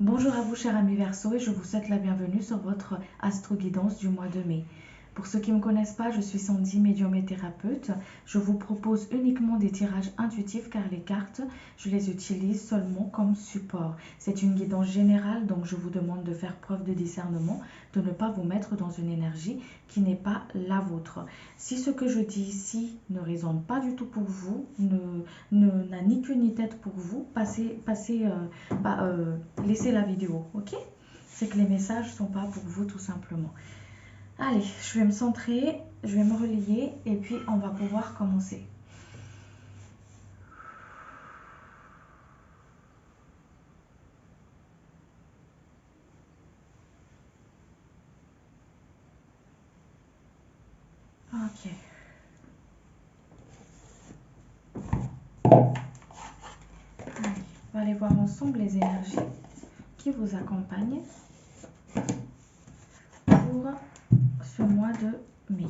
Bonjour à vous, chers amis Verseau, et je vous souhaite la bienvenue sur votre astro-guidance du mois de mai. Pour ceux qui ne me connaissent pas, je suis Sandy, médium et thérapeute. Je vous propose uniquement des tirages intuitifs car les cartes, je les utilise seulement comme support. C'est une guidance générale, donc je vous demande de faire preuve de discernement, de ne pas vous mettre dans une énergie qui n'est pas la vôtre. Si ce que je dis ici ne résonne pas du tout pour vous, n'a ni queue ni tête pour vous, laissez la vidéo, ok? C'est que les messages ne sont pas pour vous tout simplement. Allez, je vais me centrer, je vais me relier et puis on va pouvoir commencer. Ok. Allez, on va aller voir ensemble les énergies qui vous accompagnent pour ce mois de mai.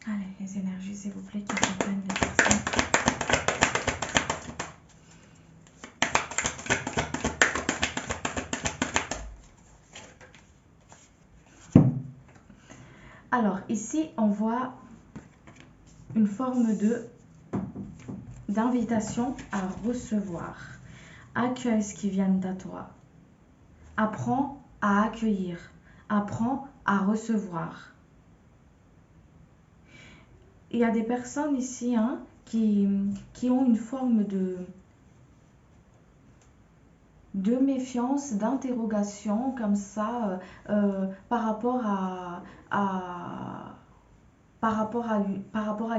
Allez, les énergies, s'il vous plaît, qui accompagnent les personnes. Alors, ici, on voit une forme d'invitation à recevoir. Accueille ce qui vient de toi. Apprends à accueillir. Apprends à recevoir. Il y a des personnes ici qui ont une forme de méfiance, d'interrogation comme ça par rapport à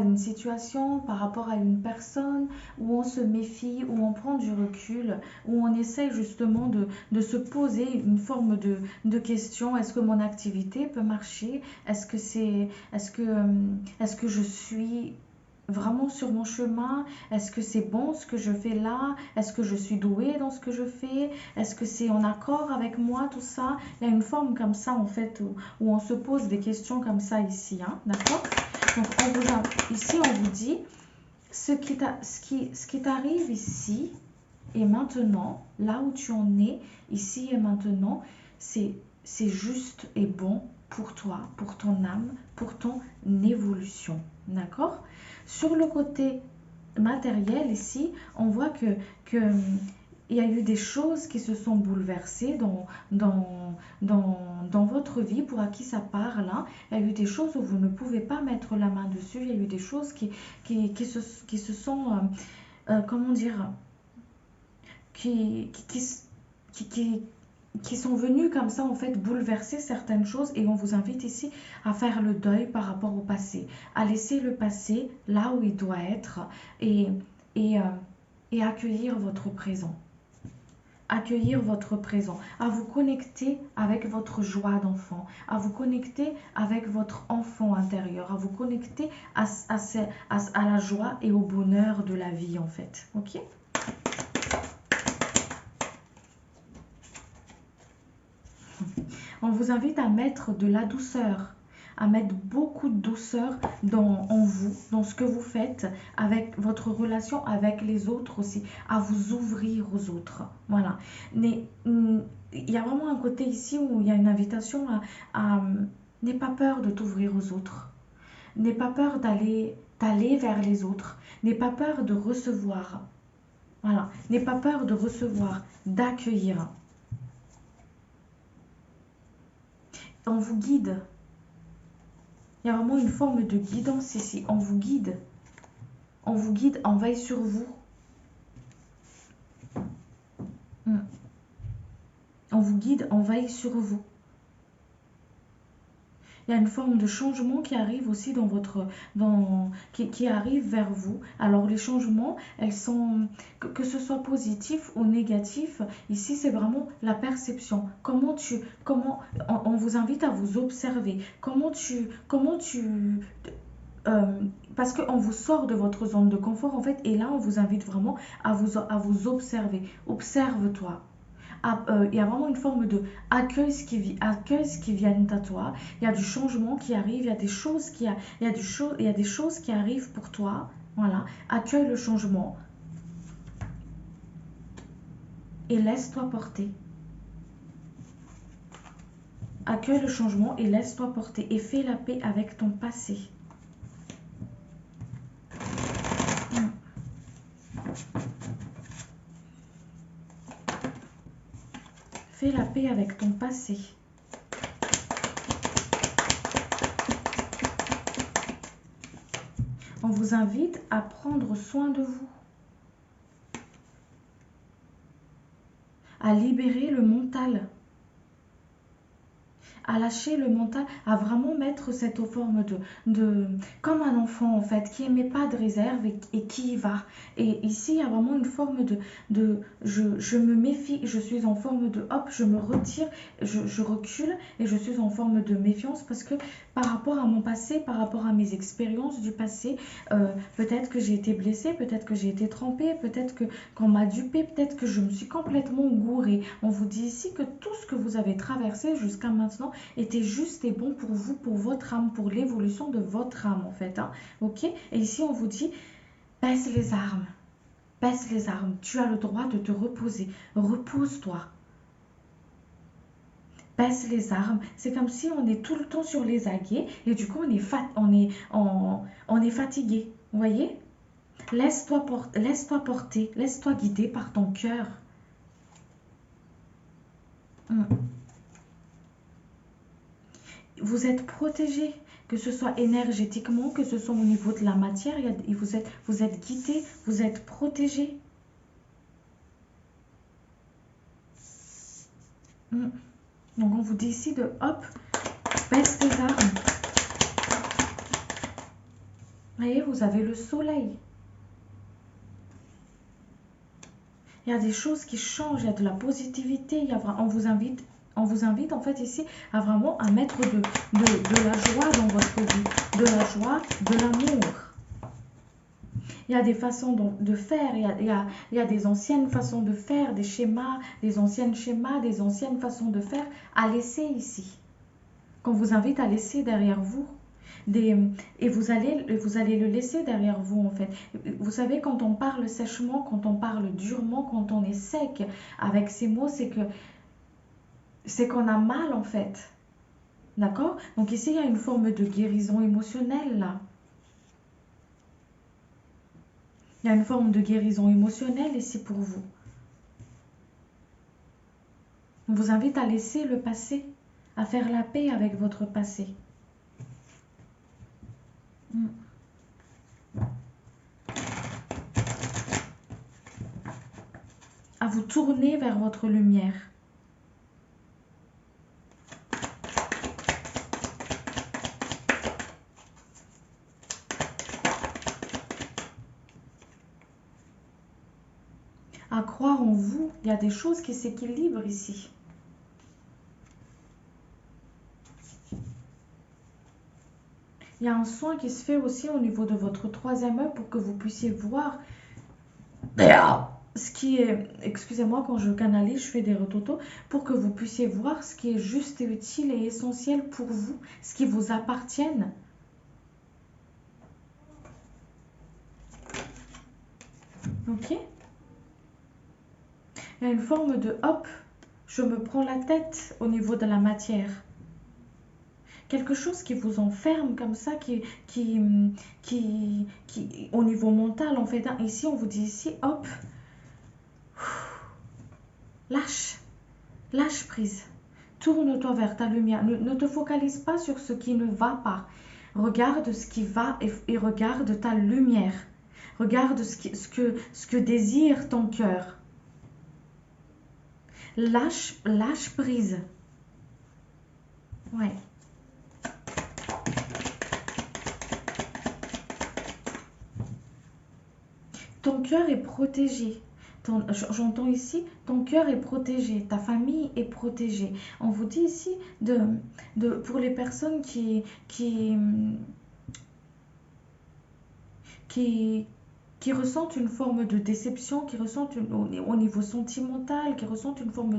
une situation, par rapport à une personne, où on se méfie, où on prend du recul, où on essaie justement de se poser une forme de question. Est-ce que mon activité peut marcher? Est-ce que je suis vraiment sur mon chemin? Est-ce que c'est bon ce que je fais là? Est-ce que je suis douée dans ce que je fais? Est-ce que c'est en accord avec moi, tout ça? Il y a une forme comme ça en fait où on se pose des questions comme ça ici, d'accord? Donc ici on vous dit ce qui t'arrive ici et maintenant, là où tu en es, ici et maintenant, c'est juste et bon pour toi, pour ton âme, pour ton évolution, d'accord? Sur le côté matériel ici, on voit que il y a eu des choses qui se sont bouleversées dans votre vie pour à qui ça parle. Il y a eu des choses où vous ne pouvez pas mettre la main dessus. Il y a eu des choses qui se sont, comment dire, qui, qui, qui sont venus comme ça en fait bouleverser certaines choses, et on vous invite ici à faire le deuil par rapport au passé, à laisser le passé là où il doit être et, euh, et accueillir votre présent. Accueillir votre présent, à vous connecter avec votre joie d'enfant, à vous connecter avec votre enfant intérieur, à vous connecter à la joie et au bonheur de la vie en fait. Ok? On vous invite à mettre de la douceur, à mettre beaucoup de douceur en vous, dans ce que vous faites, avec votre relation avec les autres aussi, à vous ouvrir aux autres. Voilà. Mais il y a vraiment un côté ici où il y a une invitation à n'aie pas peur de t'ouvrir aux autres. N'aie pas peur d'aller vers les autres. N'aie pas peur de recevoir. Voilà. N'aie pas peur de recevoir, d'accueillir. On vous guide. Il y a vraiment une forme de guidance ici. On vous guide. On vous guide, on veille sur vous. On vous guide, on veille sur vous. Il y a une forme de changement qui arrive aussi qui arrive vers vous. Alors les changements, elles sont, que ce soit positif ou négatif, ici c'est vraiment la perception. On vous invite à vous observer. Parce qu'on vous sort de votre zone de confort en fait, et là on vous invite vraiment à vous observer. Observe-toi. Il y a vraiment une forme de accueille ce qui vient à toi. Il y a du changement qui arrive, il y a des choses qui arrivent pour toi Voilà, accueille le changement et laisse-toi porter. Accueille le changement et laisse-toi porter et fais la paix avec ton passé. Fais la paix avec ton passé. On vous invite à prendre soin de vous, à libérer le mental, à lâcher le mental, à vraiment mettre cette forme comme un enfant en fait, qui n'émet pas de réserve et qui y va. Et ici, il y a vraiment une forme je me méfie, je suis en forme de hop, je me retire, je recule et je suis en forme de méfiance parce que par rapport à mon passé, par rapport à mes expériences du passé, peut-être que j'ai été blessée, peut-être que j'ai été trompée, peut-être qu'on m'a dupée, peut-être que je me suis complètement gourée. On vous dit ici que tout ce que vous avez traversé jusqu'à maintenant était juste et bon pour vous, pour votre âme, pour l'évolution de votre âme en fait. Hein. Ok. Et ici on vous dit, baisse les armes. Baisse les armes. Tu as le droit de te reposer. Repose-toi. Baisse les armes. C'est comme si on est tout le temps sur les aguets et du coup on est fatigué. Vous voyez? Laisse-toi porter, laisse-toi guider par ton cœur. Vous êtes protégé, que ce soit énergétiquement, que ce soit au niveau de la matière, vous êtes guidé, vous êtes protégé. Donc on vous dit ici de hop, baisse tes armes. Voyez, vous avez le soleil. Il y a des choses qui changent, il y a de la positivité, on vous invite en fait ici à vraiment à mettre de la joie dans votre vie, de la joie, de l'amour. Il y a des façons de faire, il y a des anciennes façons de faire, des anciennes schémas, des anciennes façons de faire à laisser ici. Qu'on vous invite à laisser derrière vous. Et vous allez le laisser derrière vous en fait. Vous savez, quand on parle sèchement, quand on parle durement, quand on est sec avec ces mots, c'est qu'on a mal en fait. D'accord? Donc ici, il y a une forme de guérison émotionnelle là. Il y a une forme de guérison émotionnelle ici pour vous. On vous invite à laisser le passé, à faire la paix avec votre passé. À vous tourner vers votre lumière. À croire en vous, il y a des choses qui s'équilibrent ici. Il y a un soin qui se fait aussi au niveau de votre troisième œil pour que vous puissiez voir ce qui est, excusez-moi quand je canalise, je fais des rototos, pour que vous puissiez voir ce qui est juste et utile et essentiel pour vous, ce qui vous appartienne. Ok? Il y a une forme de hop, je me prends la tête au niveau de la matière. Quelque chose qui vous enferme comme ça, qui au niveau mental en fait. Hein. Ici, on vous dit ici, hop, lâche prise. Tourne-toi vers ta lumière. Ne te focalise pas sur ce qui ne va pas. Regarde ce qui va et regarde ta lumière. Regarde ce que désire ton cœur. Lâche prise. Ouais. Ton cœur est protégé. J'entends ici, ton cœur est protégé, ta famille est protégée. On vous dit ici, pour les personnes qui qui ressentent une forme de déception, qui ressentent au niveau sentimental, qui ressentent une forme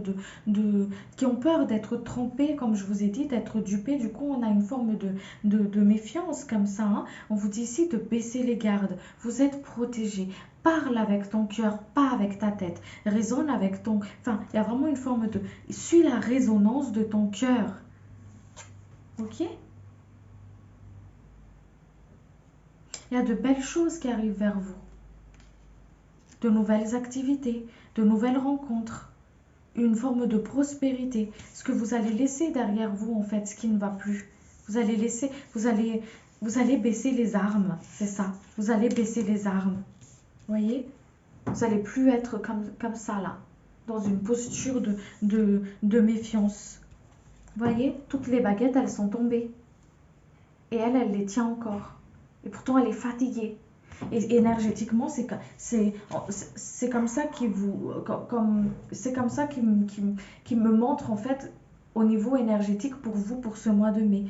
qui ont peur d'être trompés, comme je vous ai dit, d'être dupés. Du coup, on a une forme de méfiance comme ça, hein. On vous dit ici de baisser les gardes. Vous êtes protégé. Parle avec ton cœur, pas avec ta tête. Raisonne avec ton... Enfin, il y a vraiment une forme de... Suis la résonance de ton cœur. Ok? Il y a de belles choses qui arrivent vers vous. De nouvelles activités, de nouvelles rencontres, une forme de prospérité. Ce que vous allez laisser derrière vous, en fait, ce qui ne va plus. Vous allez laisser... Vous allez baisser les armes, c'est ça. Vous allez baisser les armes. Voyez, vous n'allez plus être comme ça là, dans une posture de méfiance. Voyez, toutes les baguettes, elles sont tombées. Et elle les tient encore. Et pourtant, elle est fatiguée. Et énergétiquement, c'est comme ça c'est comme ça qui me montre en fait au niveau énergétique pour vous pour ce mois de mai.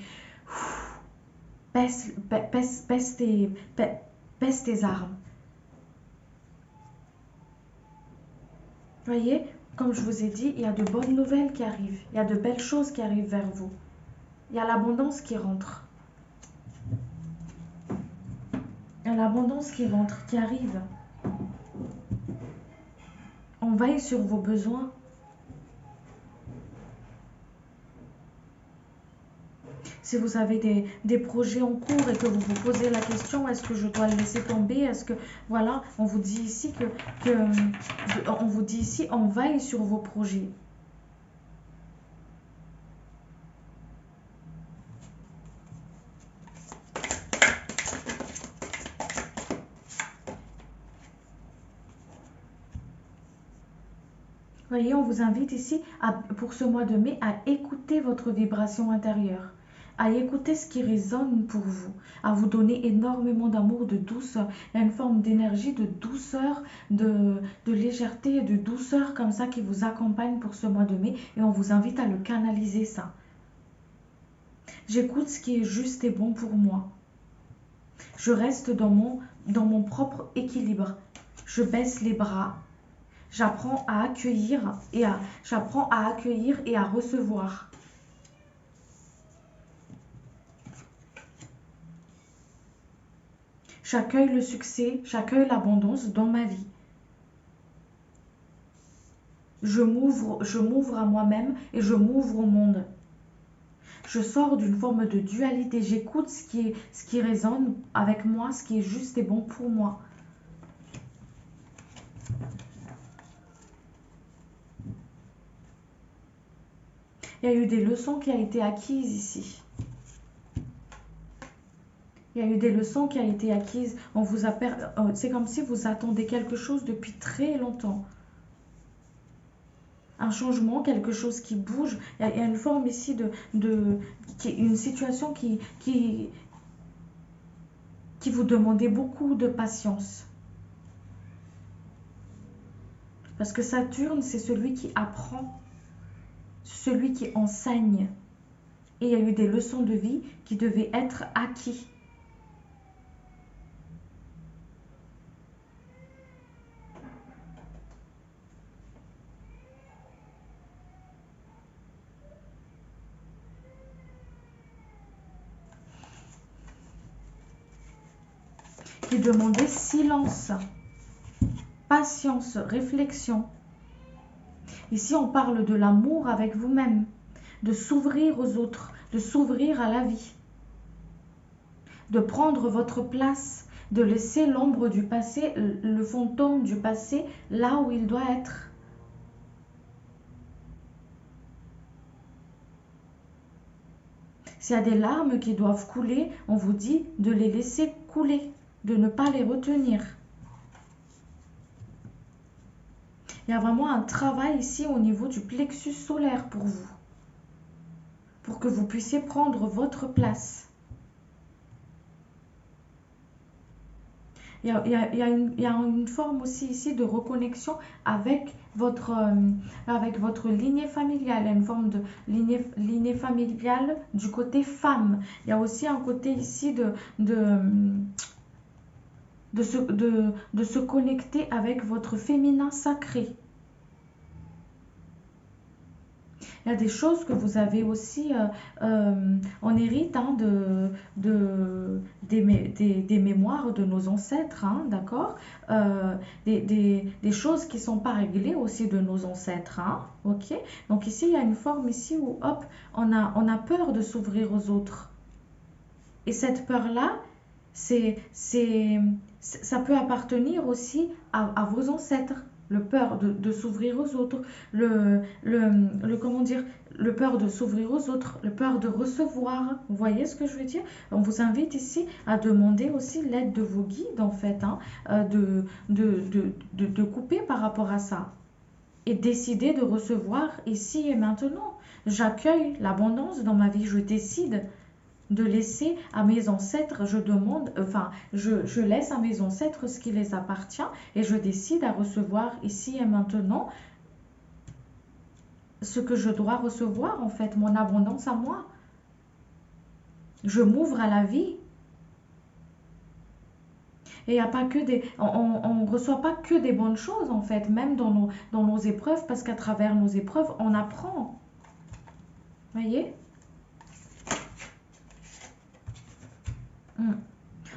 Baisse tes armes. Voyez, comme je vous ai dit, il y a de bonnes nouvelles qui arrivent. Il y a de belles choses qui arrivent vers vous. Il y a l'abondance qui rentre. Il y a l'abondance qui rentre, qui arrive. On veille sur vos besoins. Si vous avez des projets en cours et que vous vous posez la question, est-ce que je dois le laisser tomber? Est-ce que, voilà, on vous dit ici on vous dit ici, on veille sur vos projets. Voyez, on vous invite ici, pour ce mois de mai, à écouter votre vibration intérieure, à écouter ce qui résonne pour vous, à vous donner énormément d'amour, de douceur. Il y a une forme d'énergie, de douceur, de légèreté et de douceur comme ça qui vous accompagne pour ce mois de mai et on vous invite à le canaliser ça. J'écoute ce qui est juste et bon pour moi. Je reste dans mon propre équilibre. Je baisse les bras. J'apprends à accueillir et à recevoir. J'accueille le succès, j'accueille l'abondance dans ma vie. Je m'ouvre à moi-même et je m'ouvre au monde. Je sors d'une forme de dualité. J'écoute ce qui résonne avec moi, ce qui est juste et bon pour moi. Il y a eu des leçons qui ont été acquises ici. Il y a eu des leçons qui ont été acquises. C'est comme si vous attendez quelque chose depuis très longtemps. Un changement, quelque chose qui bouge. Il y a une forme ici une situation qui vous demandait beaucoup de patience. Parce que Saturne, c'est celui qui apprend, celui qui enseigne. Et il y a eu des leçons de vie qui devaient être acquises. Qui demandait silence, patience, réflexion. Ici, on parle de l'amour avec vous-même, de s'ouvrir aux autres, de s'ouvrir à la vie, de prendre votre place, de laisser l'ombre du passé, le fantôme du passé, là où il doit être. S'il y a des larmes qui doivent couler, on vous dit de les laisser couler, de ne pas les retenir. Il y a vraiment un travail ici au niveau du plexus solaire pour vous, pour que vous puissiez prendre votre place. Il y a une forme aussi ici de reconnexion avec votre lignée familiale, une forme de lignée familiale du côté femme. Il y a aussi un côté ici de se connecter avec votre féminin sacré. Il y a des choses que vous avez aussi, on hérite hein, des mémoires de nos ancêtres, hein, d'accord. Des choses qui ne sont pas réglées aussi de nos ancêtres, hein, ok. Donc ici, il y a une forme ici où, hop, on a peur de s'ouvrir aux autres. Et cette peur-là, ça peut appartenir aussi à vos ancêtres. Le peur de s'ouvrir aux autres, comment dire, le peur de s'ouvrir aux autres, le peur de recevoir. Vous voyez ce que je veux dire? On vous invite ici à demander aussi l'aide de vos guides, en fait, hein, de couper par rapport à ça. Et décider de recevoir ici et maintenant. J'accueille l'abondance dans ma vie, je décide de laisser à mes ancêtres, je laisse à mes ancêtres ce qui les appartient et je décide à recevoir ici et maintenant ce que je dois recevoir en fait, mon abondance à moi. Je m'ouvre à la vie. Et il n'y a pas que on reçoit pas que des bonnes choses en fait, même dans nos épreuves, parce qu'à travers nos épreuves, on apprend. Voyez?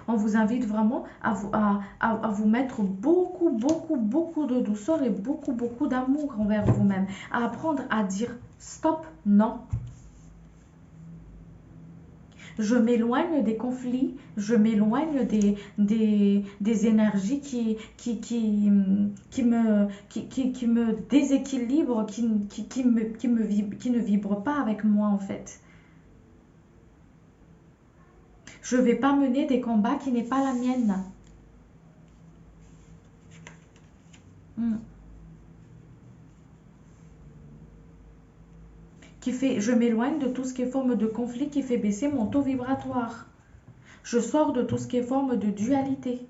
On vous invite vraiment à vous mettre beaucoup, beaucoup, beaucoup de douceur et beaucoup, beaucoup d'amour envers vous-même. À apprendre à dire stop, non. Je m'éloigne des conflits, je m'éloigne des énergies qui me déséquilibrent, qui ne vibrent pas avec moi en fait. Je ne vais pas mener des combats qui n'est pas la mienne. Je m'éloigne de tout ce qui est forme de conflit qui fait baisser mon taux vibratoire. Je sors de tout ce qui est forme de dualité.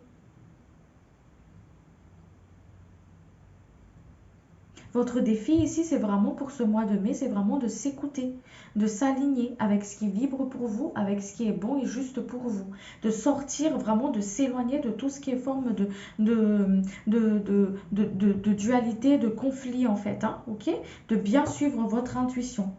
Votre défi ici, c'est vraiment pour ce mois de mai, c'est vraiment de s'écouter, de s'aligner avec ce qui vibre pour vous, avec ce qui est bon et juste pour vous. De sortir vraiment, de s'éloigner de tout ce qui est forme de dualité, de conflit en fait, hein, ok? De bien suivre votre intuition.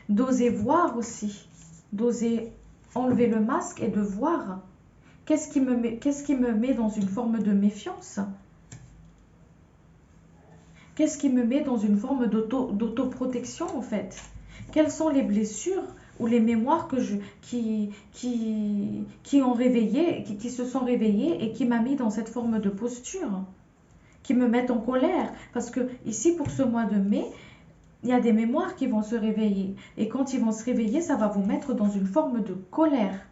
D'oser voir aussi, d'oser enlever le masque et de voir qu'est-ce qui me met dans une forme de méfiance, qu'est-ce qui me met dans une forme d'autoprotection en fait, quelles sont les blessures ou les mémoires qui ont réveillé, qui se sont réveillées et qui m'a mis dans cette forme de posture, qui me mettent en colère, parce que ici pour ce mois de mai, il y a des mémoires qui vont se réveiller. Et quand ils vont se réveiller, ça va vous mettre dans une forme de colère.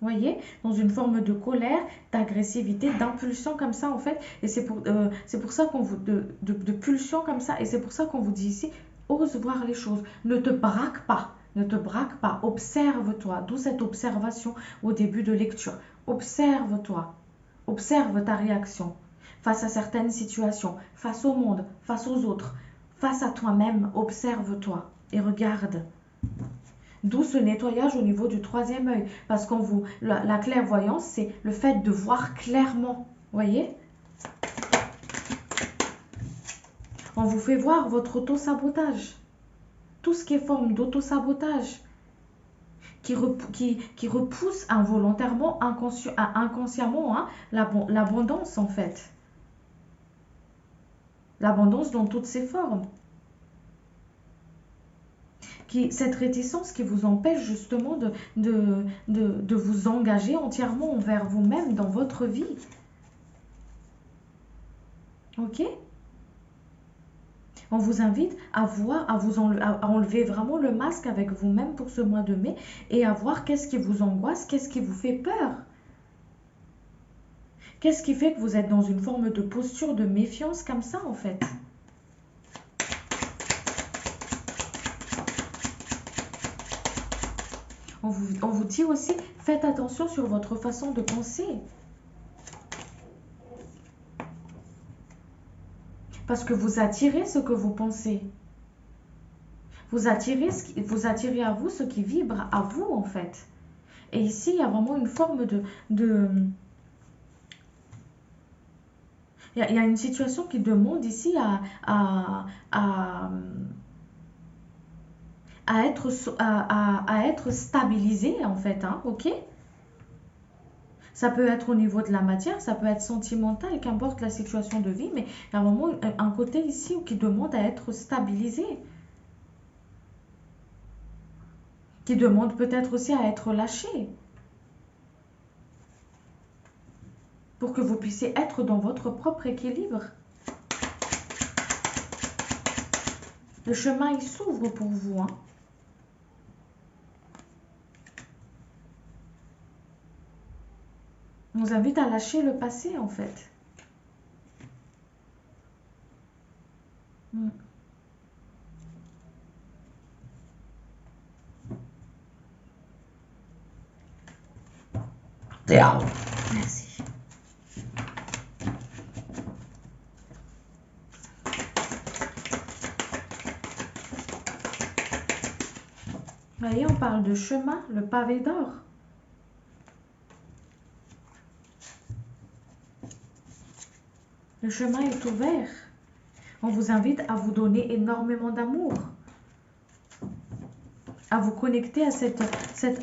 Vous voyez? Dans une forme de colère, d'agressivité, d'impulsion comme ça en fait. Et c'est pour ça qu'on vous... de pulsion comme ça. Et c'est pour ça qu'on vous dit ici, ose voir les choses. Ne te braque pas. Ne te braque pas. Observe-toi. D'où cette observation au début de lecture. Observe-toi. Observe ta réaction face à certaines situations, face au monde, face aux autres. Face à toi-même, observe-toi et regarde. D'où ce nettoyage au niveau du troisième œil. Parce qu'on la clairvoyance, c'est le fait de voir clairement. Voyez? On vous fait voir votre auto-sabotage. Tout ce qui est forme d'auto-sabotage. Qui repousse involontairement, inconsciemment, hein, l'abondance en fait. L'abondance dans toutes ses formes. Cette réticence qui vous empêche justement de vous engager entièrement envers vous-même dans votre vie. Ok? On vous invite à enlever vraiment le masque avec vous-même pour ce mois de mai et à voir qu'est-ce qui vous angoisse, qu'est-ce qui vous fait peur. Qu'est-ce qui fait que vous êtes dans une forme de posture de méfiance comme ça en fait? On vous dit aussi, faites attention sur votre façon de penser. Parce que vous attirez ce que vous pensez. Vous attirez, vous attirez à vous ce qui vibre à vous, en fait. Et ici, il y a vraiment une forme de il y a une situation qui demande ici à, à être stabilisée, en fait, hein, ok? Ça peut être au niveau de la matière, ça peut être sentimental, qu'importe la situation de vie, mais il y a vraiment un côté ici qui demande à être stabilisé, qui demande peut-être aussi à être lâché, pour que vous puissiez être dans votre propre équilibre. Le chemin, il s'ouvre pour vous, hein. On vous invite à lâcher le passé, en fait. Mm. Merci. Vous voyez, on parle de chemin, le pavé d'or. Le chemin est ouvert. On vous invite à vous donner énormément d'amour, à vous connecter à cet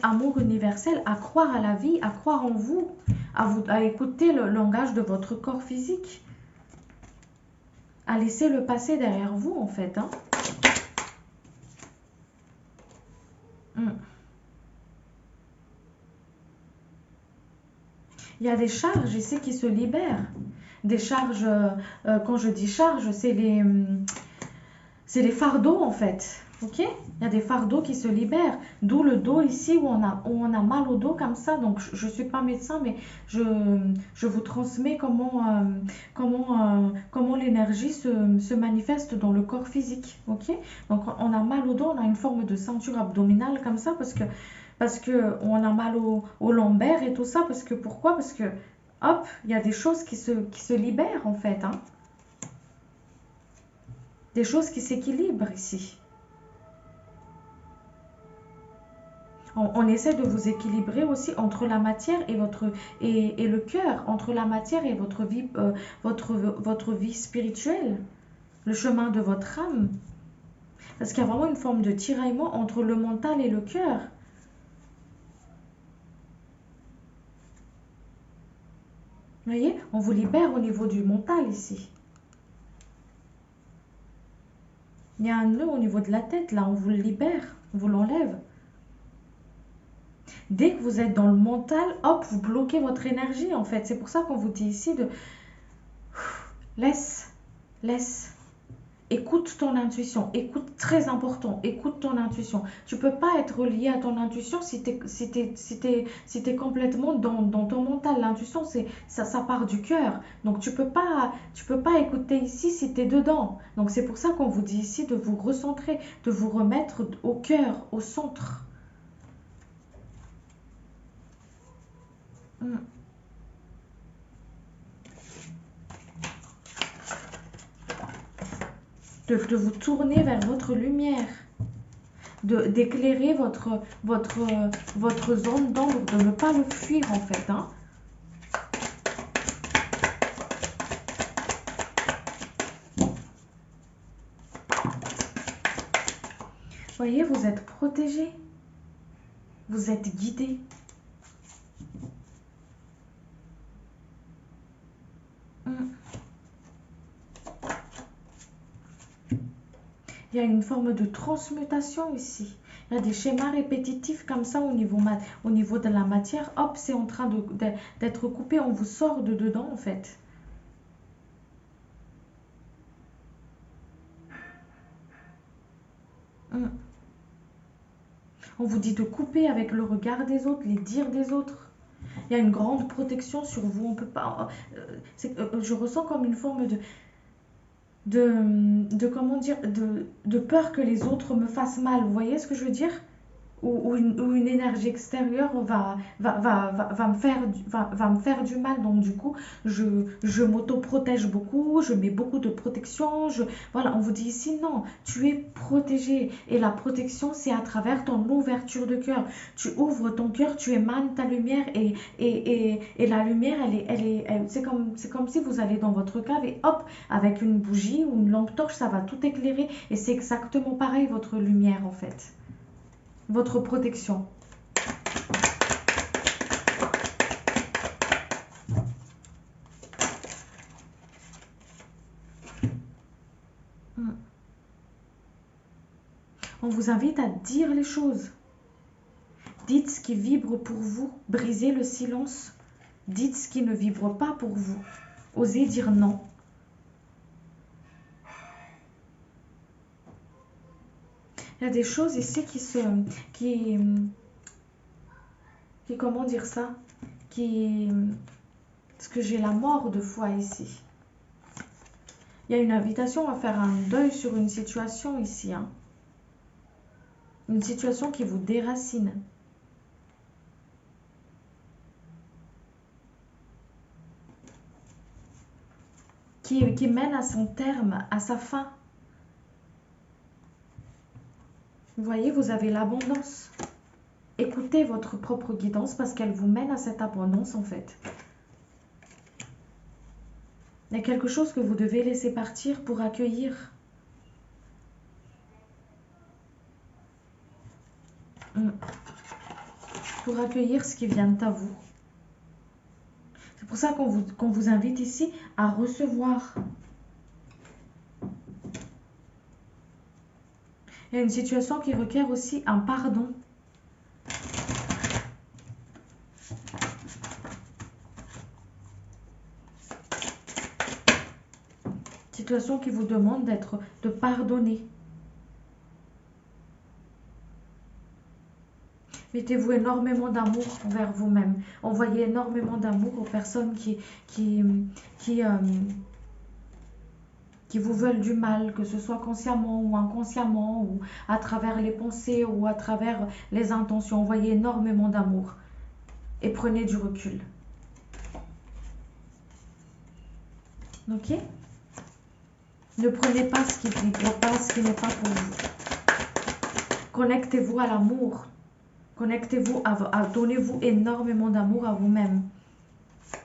amour universel, à croire à la vie, à croire en vous, à écouter le langage de votre corps physique, à laisser le passé derrière vous, en fait, hein. Mm. Il y a des charges ici qui se libèrent. Des charges, quand je dis charges, c'est les fardeaux en fait. Ok? Il y a des fardeaux qui se libèrent. D'où le dos ici où on a mal au dos comme ça. Donc je ne suis pas médecin, mais je vous transmets comment l'énergie se manifeste dans le corps physique. Ok? Donc on a mal au dos, on a une forme de ceinture abdominale comme ça parce que on a mal au lombaire et tout ça. Parce que pourquoi? Parce que hop, il y a des choses qui se libèrent en fait, hein. Des choses qui s'équilibrent ici. On essaie de vous équilibrer aussi entre la matière et le cœur, entre la matière et votre vie spirituelle, le chemin de votre âme. Parce qu'il y a vraiment une forme de tiraillement entre le mental et le cœur. Vous voyez, on vous libère au niveau du mental ici. Il y a un nœud au niveau de la tête, là, on vous le libère, on vous l'enlève. Dès que vous êtes dans le mental, hop, vous bloquez votre énergie, en fait. C'est pour ça qu'on vous dit ici de... Laisse. Écoute ton intuition. Écoute, très important, écoute ton intuition. Tu peux pas être lié à ton intuition si t'es complètement dans ton mental. L'intuition, ça part du cœur. Donc tu peux pas écouter ici si tu es dedans. Donc c'est pour ça qu'on vous dit ici de vous recentrer, de vous remettre au cœur, au centre. De vous tourner vers votre lumière, d'éclairer votre zone d'ombre, de ne pas le fuir en fait, hein. Voyez, vous êtes protégé, vous êtes guidé. Il y a une forme de transmutation ici. Il y a des schémas répétitifs comme ça au niveau de la matière. Hop, c'est en train d'être coupé. On vous sort de dedans en fait. On vous dit de couper avec le regard des autres, les dires des autres. Il y a une grande protection sur vous. On peut pas. Je ressens comme une forme comment dire, de peur que les autres me fassent mal. Vous voyez ce que je veux dire? ou une énergie extérieure va me faire du mal. Donc du coup, je m'auto-protège beaucoup, je mets beaucoup de protection. Voilà, on vous dit ici, non, tu es protégé. Et la protection, c'est à travers ton ouverture de cœur. Tu ouvres ton cœur, tu émanes ta lumière et la lumière, c'est comme si vous allez dans votre cave et hop, avec une bougie ou une lampe torche, ça va tout éclairer. Et c'est exactement pareil, votre lumière en fait. Votre protection. Hmm. On vous invite à dire les choses. Dites ce qui vibre pour vous. Brisez le silence. Dites ce qui ne vibre pas pour vous. Osez dire non. Il y a des choses ici qui comment dire ça, parce que j'ai la mort de foi ici. Il y a une invitation à faire un deuil sur une situation ici, hein. Une situation qui vous déracine. Qui mène à son terme, à sa fin. Vous voyez, vous avez l'abondance. Écoutez votre propre guidance parce qu'elle vous mène à cette abondance en fait. Il y a quelque chose que vous devez laisser partir pour accueillir. Pour accueillir ce qui vient à vous. C'est pour ça qu'on vous invite ici à recevoir. Il y a une situation qui requiert aussi un pardon. Situation qui vous demande de pardonner. Mettez-vous énormément d'amour envers vous-même. Envoyez énormément d'amour aux personnes qui vous veulent du mal, que ce soit consciemment ou inconsciemment, ou à travers les pensées ou à travers les intentions. Envoyez énormément d'amour et prenez du recul. Ok? Ne prenez pas ce qui ne vibre pas, ce qui n'est pas pour vous. Connectez-vous à l'amour. Connectez-vous donnez-vous énormément d'amour à vous-même.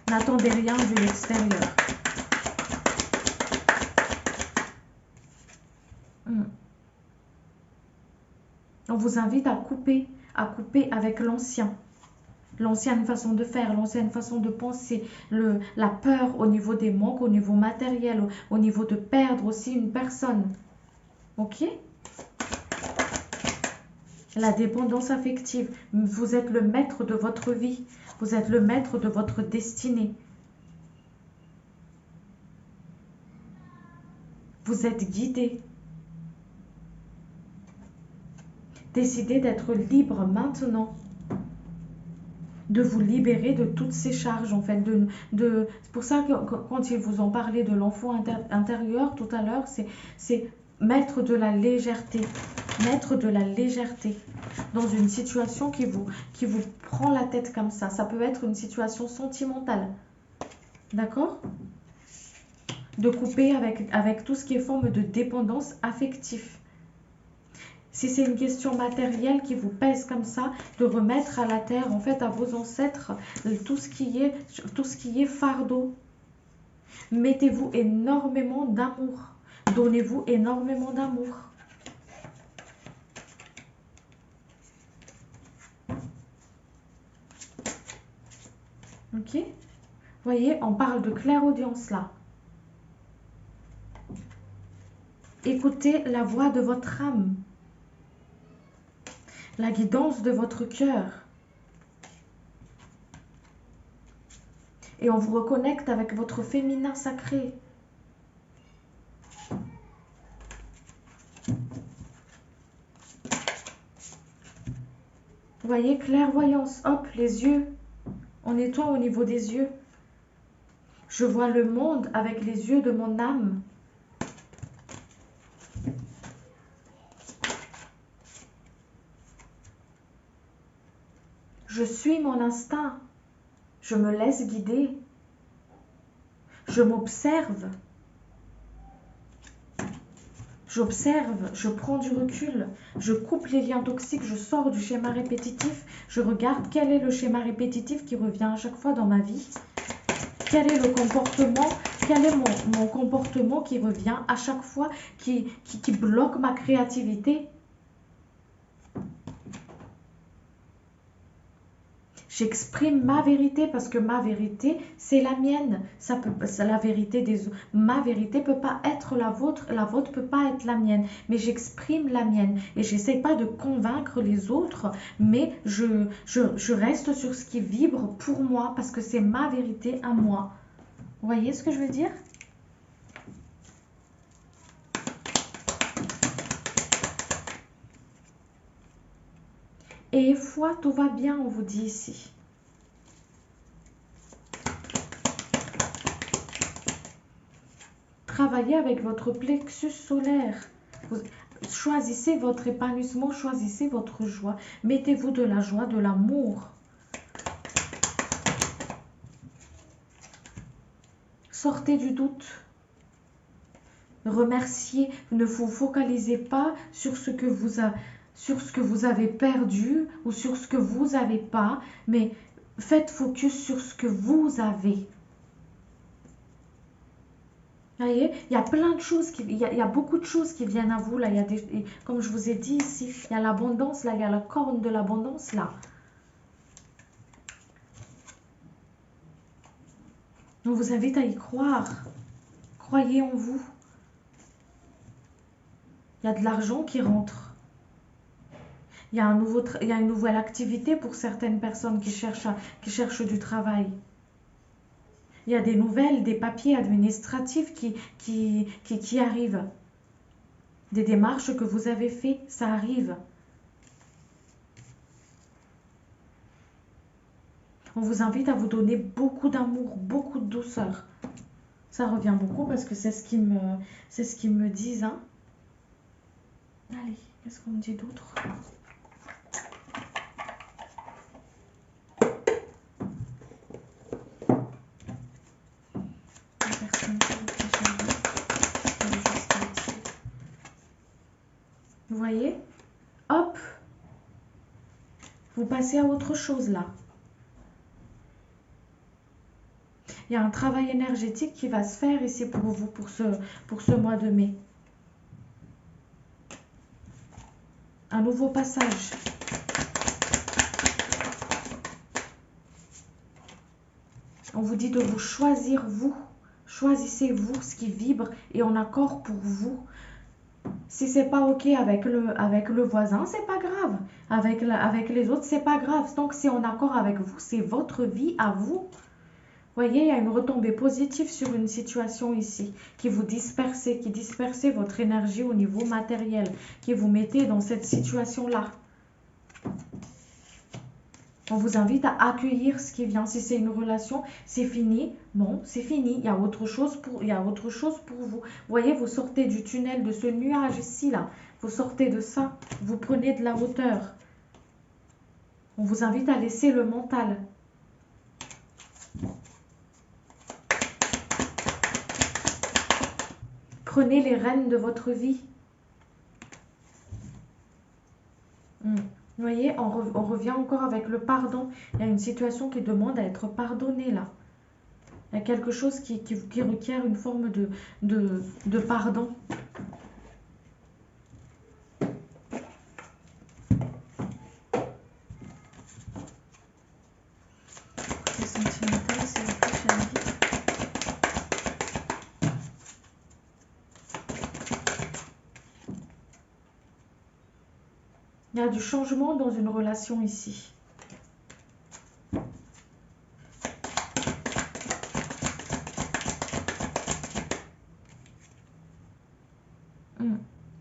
N'attendez rien de l'extérieur. On vous invite à couper avec l'ancien. L'ancienne façon de faire, l'ancienne façon de penser, la peur au niveau des manques, au niveau matériel, au niveau de perdre aussi une personne. Ok? La dépendance affective. Vous êtes le maître de votre vie. Vous êtes le maître de votre destinée. Vous êtes guidé. Décidez d'être libre maintenant. De vous libérer de toutes ces charges en fait. C'est pour ça que quand ils vous ont parlé de l'enfant intérieur tout à l'heure, c'est mettre de la légèreté. Mettre de la légèreté dans une situation qui vous prend la tête comme ça. Ça peut être une situation sentimentale. D'accord? De couper avec tout ce qui est forme de dépendance affective. Si c'est une question matérielle qui vous pèse comme ça, de remettre à la terre, en fait, à vos ancêtres, tout ce qui est fardeau. Mettez-vous énormément d'amour. Donnez-vous énormément d'amour. Ok? Vous voyez, on parle de clairaudience là. Écoutez la voix de votre âme. La guidance de votre cœur. Et on vous reconnecte avec votre féminin sacré. Vous voyez, clairvoyance, hop, les yeux. On nettoie au niveau des yeux. Je vois le monde avec les yeux de mon âme. Je suis mon instinct. Je me laisse guider. Je m'observe. J'observe, je prends du recul, je coupe les liens toxiques, je sors du schéma répétitif, je regarde quel est le schéma répétitif qui revient à chaque fois dans ma vie, quel est le comportement, quel est mon comportement qui revient à chaque fois, qui bloque ma créativité. J'exprime ma vérité parce que ma vérité, c'est la mienne. C'est la vérité des autres. Ma vérité peut pas être la vôtre peut pas être la mienne. Mais j'exprime la mienne. Et j'essaie pas de convaincre les autres, mais je reste sur ce qui vibre pour moi parce que c'est ma vérité à moi. Vous voyez ce que je veux dire? Et foi, tout va bien, on vous dit ici. Travaillez avec votre plexus solaire. Choisissez votre épanouissement, choisissez votre joie. Mettez-vous de la joie, de l'amour. Sortez du doute. Remerciez. Ne vous focalisez pas sur ce que vous avez perdu ou sur ce que vous n'avez pas, mais faites focus sur ce que vous avez. Vous voyez, il y a plein de choses, il y a beaucoup de choses qui viennent à vous. Là, il y a comme je vous ai dit ici, il y a l'abondance, là, il y a la corne de l'abondance, là. On vous invite à y croire. Croyez en vous. Il y a de l'argent qui rentre. Il y a une nouvelle activité pour certaines personnes qui cherchent du travail. Il y a des nouvelles, des papiers administratifs qui arrivent. Des démarches que vous avez faites, ça arrive. On vous invite à vous donner beaucoup d'amour, beaucoup de douceur. Ça revient beaucoup parce que c'est ce qu'ils me disent. Hein. Allez, qu'est-ce qu'on me dit d'autre? Vous voyez? Hop! Vous passez à autre chose là. Il y a un travail énergétique qui va se faire ici pour vous, pour ce mois de mai. Un nouveau passage. On vous dit de vous choisir vous. Choisissez-vous ce qui vibre et en accord pour vous. Si c'est pas ok avec le voisin, c'est pas grave. Avec les autres, c'est pas grave. Donc c'est en accord avec vous, c'est votre vie à vous. Voyez, il y a une retombée positive sur une situation ici qui vous dispersez, qui dispersez votre énergie au niveau matériel, qui vous mettez dans cette situation-là. On vous invite à accueillir ce qui vient. Si c'est une relation, c'est fini. Bon, c'est fini. Il y a autre chose pour vous. Vous voyez, vous sortez du tunnel, de ce nuage ici, là. Vous sortez de ça. Vous prenez de la hauteur. On vous invite à laisser le mental. Prenez les rênes de votre vie. Vous voyez, on revient encore avec le pardon. Il y a une situation qui demande à être pardonnée là. Il y a quelque chose qui requiert une forme de pardon. C'est sentimental, c'est le plus cher. Il y a du changement dans une relation ici.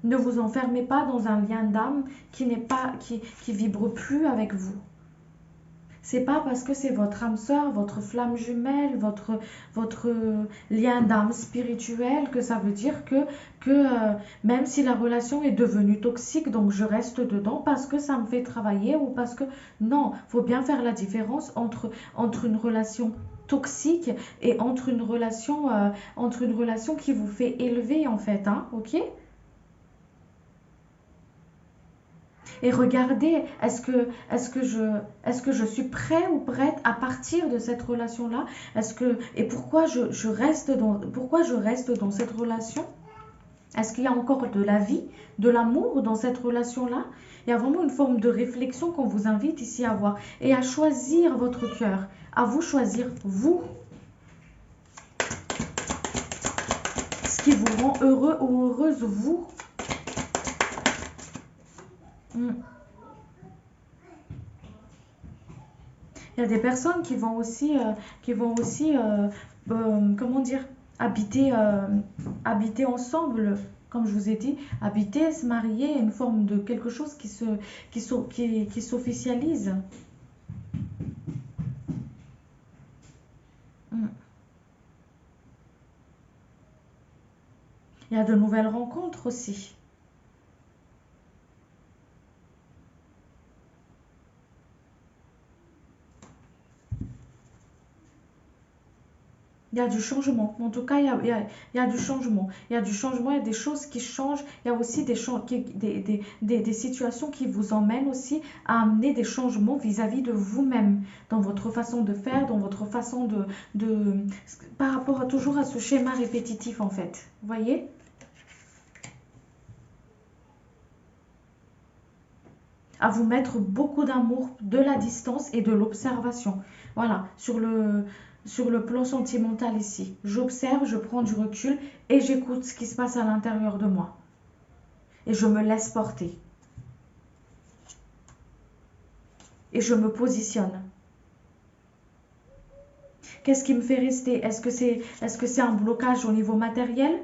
Ne vous enfermez pas dans un lien d'âme qui vibre plus avec vous. C'est pas parce que c'est votre âme sœur, votre flamme jumelle, votre lien d'âme spirituel que ça veut dire que même si la relation est devenue toxique, donc je reste dedans parce que ça me fait travailler ou parce que... Non, faut bien faire la différence entre une relation toxique et entre une relation qui vous fait élever en fait, hein, ok? Et regardez, est-ce que je suis prêt ou prête à partir de cette relation-là? Et pourquoi pourquoi je reste dans cette relation? Est-ce qu'il y a encore de la vie, de l'amour dans cette relation-là? Il y a vraiment une forme de réflexion qu'on vous invite ici à avoir et à choisir votre cœur, à vous choisir vous, ce qui vous rend heureux ou heureuse vous. Mm. Il y a des personnes qui vont aussi comment dire, habiter ensemble, comme je vous ai dit, habiter, se marier, une forme de quelque chose qui s'officialise. Mm. Il y a de nouvelles rencontres aussi. Il y a du changement. En tout cas, il y a du changement. Il y a du changement, il y a des choses qui changent. Il y a aussi des situations qui vous emmènent aussi à amener des changements vis-à-vis de vous-même, dans votre façon de faire, dans votre façon de par rapport toujours à ce schéma répétitif en fait. Vous voyez? À vous mettre beaucoup d'amour, de la distance et de l'observation. Voilà, sur le plan sentimental ici. J'observe, je prends du recul et j'écoute ce qui se passe à l'intérieur de moi. Et je me laisse porter. Et je me positionne. Qu'est-ce qui me fait rester? Est-ce que c'est un blocage au niveau matériel?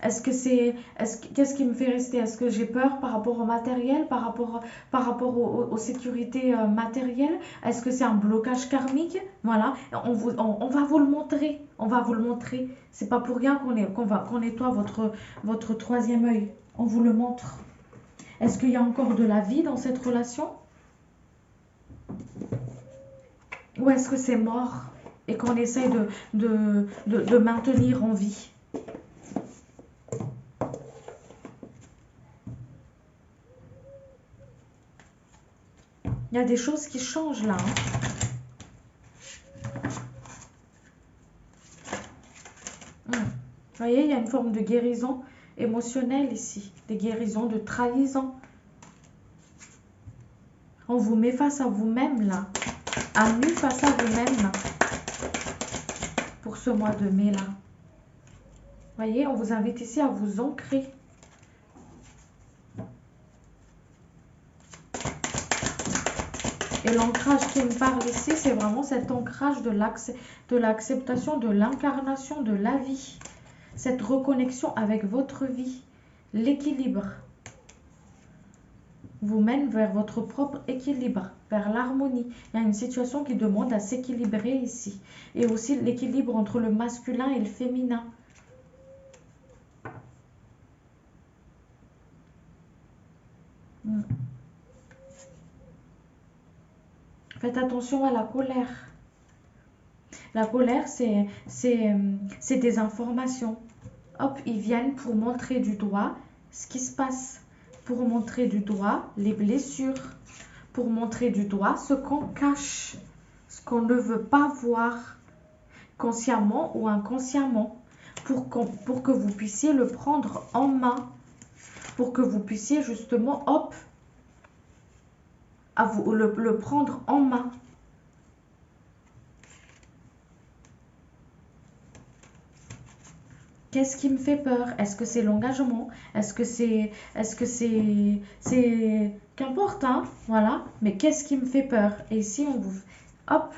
Qu'est-ce qui me fait rester? Est-ce que j'ai peur par rapport au matériel, par rapport aux sécurités matérielles? Est-ce que c'est un blocage karmique? Voilà, on va vous le montrer. On va vous le montrer. C'est pas pour rien qu'on nettoie votre troisième œil. On vous le montre. Est-ce qu'il y a encore de la vie dans cette relation? Ou est-ce que c'est mort et qu'on essaye de maintenir en vie? Il y a des choses qui changent là, hein. Vous voyez, il y a une forme de guérison émotionnelle ici, des guérisons de trahison. On vous met face à vous-même là, à nu face à vous-même là, pour ce mois de mai là. Vous voyez, on vous invite ici à vous ancrer. Et l'ancrage qui me parle ici, c'est vraiment cet ancrage de l'acceptation de l'incarnation de la vie. Cette reconnexion avec votre vie. L'équilibre vous mène vers votre propre équilibre, vers l'harmonie. Il y a une situation qui demande à s'équilibrer ici. Et aussi l'équilibre entre le masculin et le féminin. Faites attention à la colère. La colère, c'est des informations. Hop, ils viennent pour montrer du doigt ce qui se passe, pour montrer du doigt les blessures, pour montrer du doigt ce qu'on cache, ce qu'on ne veut pas voir, consciemment ou inconsciemment, pour que vous puissiez le prendre en main, pour que vous puissiez justement, hop, le prendre en main. Qu'est-ce qui me fait peur? Est-ce que c'est l'engagement? Est-ce que qu'importe, hein, voilà. Mais qu'est-ce qui me fait peur? Et ici, on vous, hop,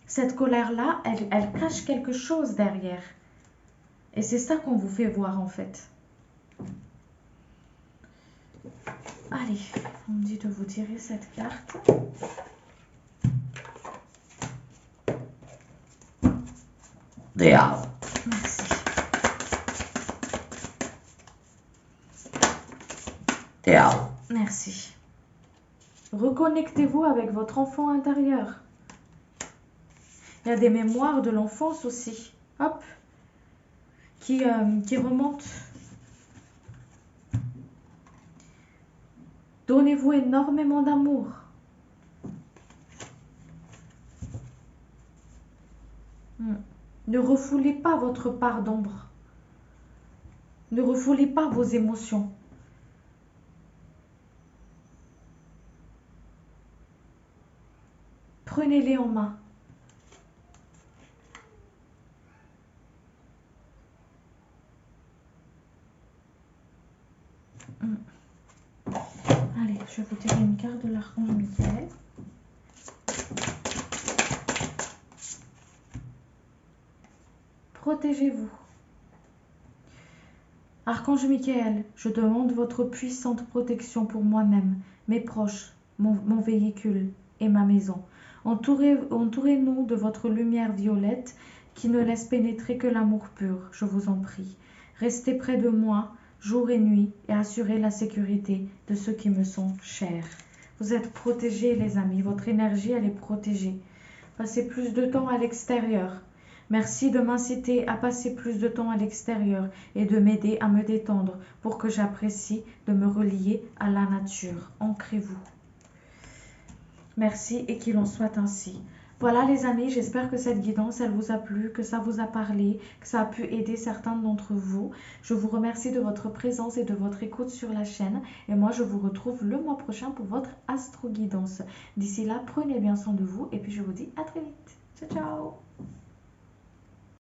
cette colère-là, elle cache quelque chose derrière. Et c'est ça qu'on vous fait voir, en fait. Allez, on me dit de vous tirer cette carte. Diable. Merci. Diable. Merci. Reconnectez-vous avec votre enfant intérieur. Il y a des mémoires de l'enfance aussi. Hop. Qui remontent. Donnez-vous énormément d'amour. Ne refoulez pas votre part d'ombre. Ne refoulez pas vos émotions. Prenez-les en main. Allez, je vais vous tirer une carte de l'archange Michael. Protégez-vous. Archange Michael, je demande votre puissante protection pour moi-même, mes proches, mon véhicule et ma maison. Entourez-nous de votre lumière violette qui ne laisse pénétrer que l'amour pur, je vous en prie. Restez près de moi, jour et nuit, et assurez la sécurité de ceux qui me sont chers. Vous êtes protégés, les amis. Votre énergie, elle est protégée. Passez plus de temps à l'extérieur. Merci de m'inciter à passer plus de temps à l'extérieur et de m'aider à me détendre pour que j'apprécie de me relier à la nature. Ancrez-vous. Merci et qu'il en soit ainsi. Voilà les amis, j'espère que cette guidance, elle vous a plu, que ça vous a parlé, que ça a pu aider certains d'entre vous. Je vous remercie de votre présence et de votre écoute sur la chaîne. Et moi, je vous retrouve le mois prochain pour votre astro-guidance. D'ici là, prenez bien soin de vous et puis je vous dis à très vite. Ciao, ciao!